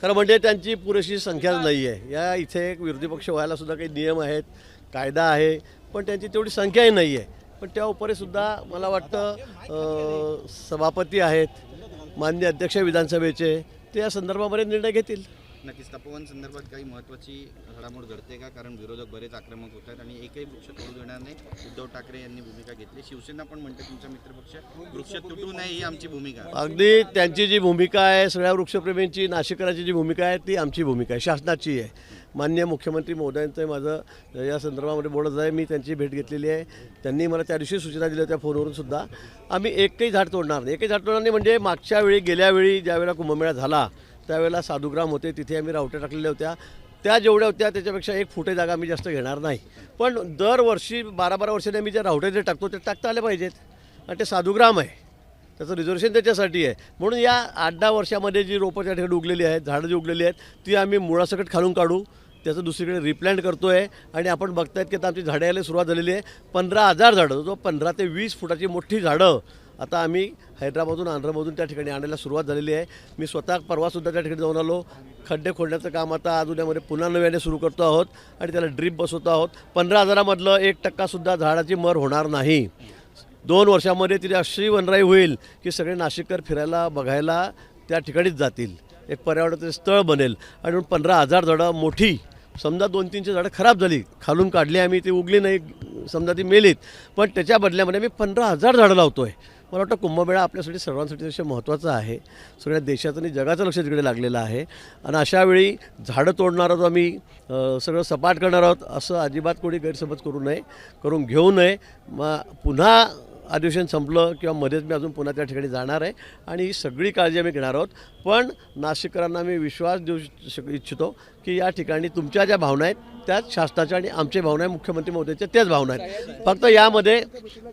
खरं म्हणजे त्यांची पुरेशी संख्याच नाही आहे. या इथे एक विरोधी पक्ष व्हायला सुद्धा काही नियम आहेत, कायदा आहे, पण त्यांची तेवढी संख्याही नाही आहे. पण त्या उपरी सुद्धा मला वाटतं सभापती आहेत, माननीय अध्यक्ष विधानसभेचे, ते या संदर्भामध्ये निर्णय घेतील. नक्कीच तपोवन संदर्भात काही महत्त्वाची घडामोड घडते का? कारण विरोधक बरेच आक्रमक होत आहेत आणि एकही वृक्ष तोडू देणार नाही. उद्धव ठाकरे यांनी भूमिका घेतली. शिवसेना पण म्हणते तुमचा मित्रपक्ष वृक्ष तुटू नये ही आमची भूमिका आहे. अगदी त्यांची जी भूमिका आहे, सगळ्या वृक्षप्रेमींची, नाशिकराची जी भूमिका आहे ती आमची भूमिका आहे, शासनाची आहे. माननीय मुख्यमंत्री महोदयांचं माझं या संदर्भामध्ये बोलत आहे. मी त्यांची भेट घेतलेली आहे. त्यांनी मला त्या दिवशी सूचना दिल्या होत्या फोनवरून सुद्धा. आम्ही एकही झाड तोडणार नाही. एकही झाड तोडणार नाही म्हणजे मागच्या वेळी, गेल्या वेळी ज्यावेळेला कुंभमेळा झाला त्यावेळेला साधुग्राम होते, तिथे आम्ही रावट्या टाकलेल्या होत्या. त्या जेवढ्या होत्या त्याच्यापेक्षा 1 फुटे जागा आम्ही जास्त घेणार नाही. पण दरवर्षी 12-12 वर्षांनी आम्ही ज्या रावट्या जे टाकतो ते टाकता आले पाहिजेत. आणि ते साधुग्राम आहे, त्याचं रिझर्वेशन त्याच्यासाठी आहे. म्हणून या 8-10 वर्षामध्ये जी रोपं त्या ठिकाणी उगलेली आहेत, झाडं जी उगलेली आहेत, ती आम्ही मुळासकट खालून काढू, त्याचं दुसरीकडे रिप्लांट करतो आहे. आणि आपण बघतायत की आता आमची झाडं यायला सुरुवात झालेली आहे. 15,000 झाडं, जो 15 ते 20 फुटाची मोठी झाडं आता आम्ही हैदराबादमधून, आंध्रमधून त्या ठिकाणी आणायला सुरुवात झालेली आहे. मी स्वतः परवासुद्धा त्या ठिकाणी जाऊन आलो. खड्डे खोदण्याचं काम आता आज उद्यामध्ये पुन्हा नव्याने सुरू करतो आहोत आणि त्याला ड्रीप बसवतो आहोत. 15,000मधलं 1%सुद्धा झाडाची मर होणार नाही. 2 वर्षामध्ये तिथे अशी वनराई होईल की सगळे नाशिककर फिरायला, बघायला त्या ठिकाणीच जातील. एक पर्यावरणाचं स्थळ बनेल. आणि 15,000 झाडं मोठी, समजा 2-300 झाडं खराब झाली, खालून काढली आम्ही, ती उगली नाही, समजा ती मेलीत, पण त्याच्या बदल्यामध्ये मी 15,000 झाडं लावतो आहे. मला वाटतं कुंभमेळा आपल्यासाठी सर्वांसाठी अतिशय महत्त्वाचा आहे. सगळ्या देशाचं आणि जगाचं लक्ष तिकडे लागलेलं आहे. आणि अशावेळी झाडं तोडणार आहोत आम्ही, सगळं सपाट करणार आहोत, असं अजिबात कोणी गैरसमज करून घेऊ नये. मग पुन्हा अधिवेशन संपलं किंवा मध्येच मी अजून पुन्हा त्या ठिकाणी जाणार आहे आणि ही सगळी काळजी आम्ही घेणार आहोत. पण नाशिककरांना मी विश्वास देऊ इच्छितो की या ठिकाणी तुमच्या ज्या भावना आहेत त्याच शासनाच्या आणि आमच्या भावना आहे, मुख्यमंत्री महोदयाच्या त्याच भावना आहेत.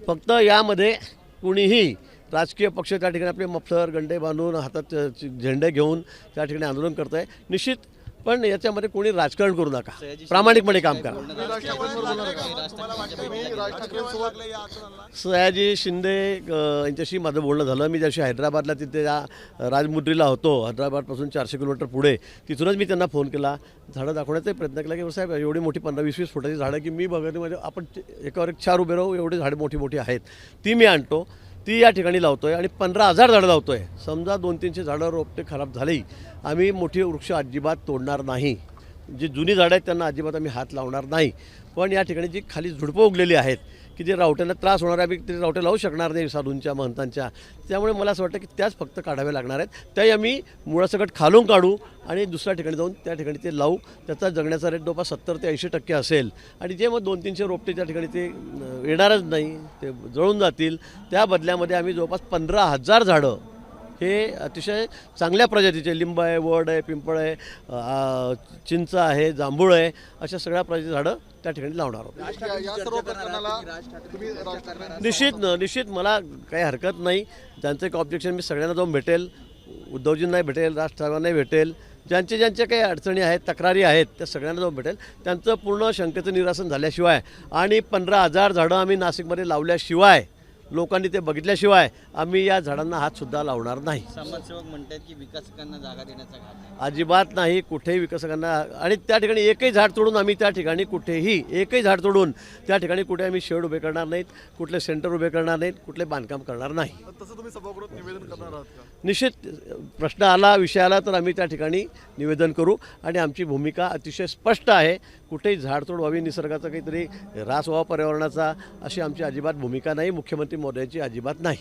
फक्त यामध्ये कुणीही राजकीय पक्ष त्या ठिकाणी आपले मफलर गंडे बांधून, हातात झेंडे घेऊन त्या ठिकाणी आंदोलन करत आहे. निश्चित, पण याच्यामध्ये कोणी राजकारण करू नका, प्रामाणिकपणे काम करा. सयाजी शिंदे यांच्याशी माझं बोलणं झालं. मी ज्याशी हैदराबादला तिथे राजमुद्रीला होतो, हैदराबादपासून 400 किलोमीटर पुढे, तिथूनच मी त्यांना फोन केला, झाडं दाखवण्याचा प्रयत्न केला की साहेब एवढी मोठी 15-20 फुटाची झाडं की मी बघत म्हणजे आपण एकावर एक 4 उभे राहू, एवढी झाडं मोठी आहेत, ती मी आणतो, ती या ठिकाणी लावतो आहे आणि 15,000 झाडं लावतो आहे. समजा 200-300 झाडं रोपटे खराब झाली, आम्ही मोठी वृक्ष अजिबात तोडणार नाही. जी जुनी झाडं आहेत त्यांना अजिबात आम्ही हात लावणार नाही. पण या ठिकाणी जी खाली झुडपं उगलेली आहेत की जे रावट्यांना त्रास होणार आहे, आम्ही ते रावट्या लावू शकणार नाही साधूंच्या, महंतांच्या. त्यामुळे मला असं वाटतं की त्याच फक्त काढाव्या लागणार आहेत. त्याही आम्ही मुळासकट खालून काढू आणि दुसऱ्या ठिकाणी जाऊन त्या ठिकाणी ते लावू. त्याचा जगण्याचा रेट जवळपास 70 ते 80% असेल. आणि जे मग 200-300 रोपटे त्या ठिकाणी ते येणारच नाही, ते जळून जातील. त्या बदल्यामध्ये आम्ही जवळपास 15,000 झाडं, हे अतिशय चांगल्या प्रजातीचे, लिंब आहे, वड आहे, पिंपळ आहे, चिंच आहे, जांभूळ आहे, अशा सगळ्या प्रजातीची झाडं त्या ठिकाणी लावणार आहोत. निश्चित मला काही हरकत नाही. ज्यांचं एक ऑब्जेक्शन मी सगळ्यांना जाऊन भेटेल, उद्धवजींनाही भेटेल, राज साहेबांनाही भेटेल, ज्यांच्या काही अडचणी आहेत, तक्रारी आहेत, त्या सगळ्यांना जाऊन भेटेल. त्यांचं पूर्ण शंकेचं निरासन झाल्याशिवाय आणि 15,000 झाडं आम्ही नाशिकमध्ये लावल्याशिवाय, लोकांनी ते बघितल्याशिवाय आम्ही या झाडांना हातसुद्धा लावणार नाही. समाजसेवक म्हणतात की विकासकांना जागा देण्याचा घाट आहे. अजिबात नाही. कुठेही विकासकांना, आणि त्या ठिकाणी एकही झाड तोडून आम्ही त्या ठिकाणी कुठेही एकही झाड तोडून त्या ठिकाणी कुठे आम्ही शेड उभे करणार नाहीत, कुठले सेंटर उभे करणार नाहीत, कुठले बांधकाम करणार नाही. तसं तुम्ही सभागृहात निवेदन करणार आहात का? निश्चित, प्रश्न आला, विषय आला तर आम्ही त्या ठिकाणी निवेदन करू. आणि आमची भूमिका अतिशय स्पष्ट आहे. कुठेही झाडतोड व्हावी, निसर्गाचा काहीतरी ऱ्हास व्हावा पर्यावरणाचा, अशी आमची अजिबात भूमिका नाही, मुख्यमंत्री महोदयाची अजिबात नाही.